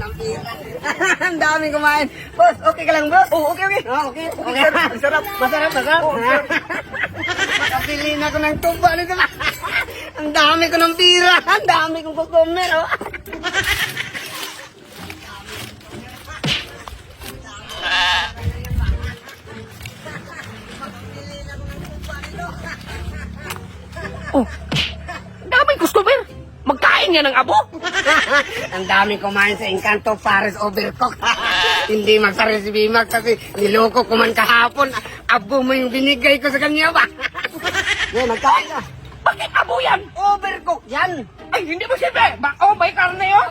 ng pira. Ang daming kumain. Boss, okay ka lang, boss? Oh, okay. Okay. Masarap. Masarap. Makapili na ko ng tuba nito. Ang dami ko ng pira. Ang dami kong customer. Oh. Oh, daming customer. Magkain niya ng abo. Ang daming kumain sa Encanto Paris Overcook. Hindi magsari si Bimac kasi niloko ko man kahapon. Abo mo yung binigay ko sa kanya ba? Yan, magkain ka. Bakit abo yan? Overcook yan. Ay, hindi mo siyempre. May karne yun.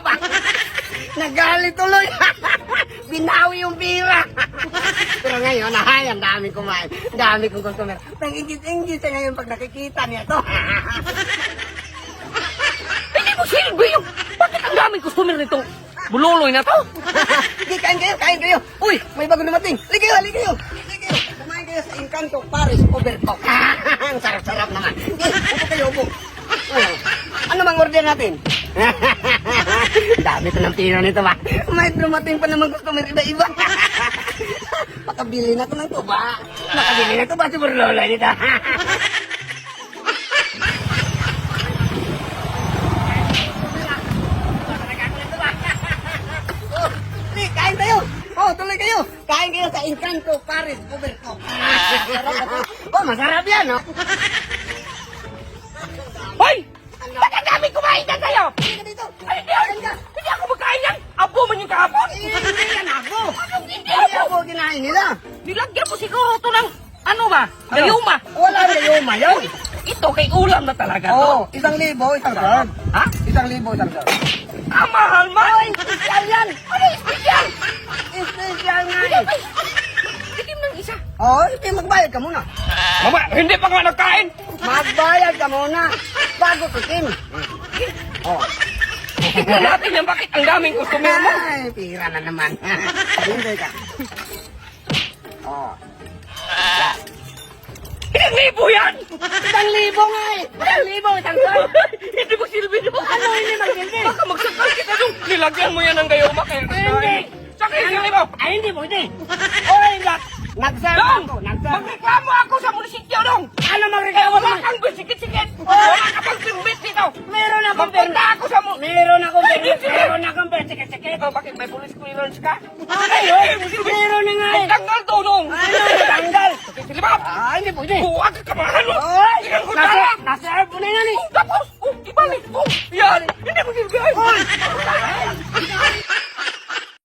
Nagalit tuloy. Binawi yung pira. Pero ngayon, ay, ang dami kumain. Ang dami kong customer. Nag-ingit-ingit siya ngayon pag nakikita niya to. Hindi mo silbi yung... Bakit ang daming customer nitong bululoy na to? Sige, kain kayo. Uy, may bago dumating. Halika kayo. Kumain kayo sa Encanto Paris Overcook. Ang sarap-sarap naman. Upo kayo. Ano bang order natin? Dami ko ng pira nito ba? May dumating pa naman customer iba-iba. Makabili na ko ng tuba. Makabili na tuba si Burlola nito. Kain tayo! Oh, tuloy kayo! Kain kayo sa Encanto Paris Overcook. Oh, masarap yan, no? Hoy! Ba't ang daming kumain na sa'yo? Halika dito! Ay, hindi ako magkain yan. Abo man yung kahapon. Hindi yan ako! Anong hindi Hindi abo? ako kinain nila! Nilagyan mo siguro ito ng... Ano ba? Gayuma. Wala na yuma yan! Ito kay ulam na talaga to. Oh, 1,000, isang serve. Ha? 1,000, isang serve. Ang mahal man. Oy, special yan! Ano yung special? Special nga Hindi eh! ba? Tikim ng isa. Oh, hindi magbayad ka muna. Mama, hindi pa nga nagkain. Magbayad ka muna bago tikim. Oh. Tignan natin yan. Bakit ang daming customer mo? Ay, pira na naman. Hindi ka. Oh. Ilang libo yan? 1,000 nga eh! 1,000, isang serve! Hindi mo silbi doon. Ano hindi magsilbi? Baka magsakal kita doon. Nilagyan mo yan ng gayuma. Hindi. Sakay silbi mo. Ay, hindi po, hindi. Oy, nag-serve Dong! ako, nag-serve. Magreklamo ako sa munisipyo dong! Ano Kaya magreklamo wala naman? kang sikit-sikit! Wala ka pang permit dito! Meron akong Magpunta ako sa mo... Meron akong Ay, permit. sige. Meron akong permit. Sige. Oh, bakit may police clearance ka? Ayun, meron na nga eh. Magtanggal to dong! Ano, natanggal? Sige, silibap! Ah, hindi po, hindi. Huwag ka kamahan mo! Oy, Tingnan ko tala! nasa-serve mo na yan eh. Tapos,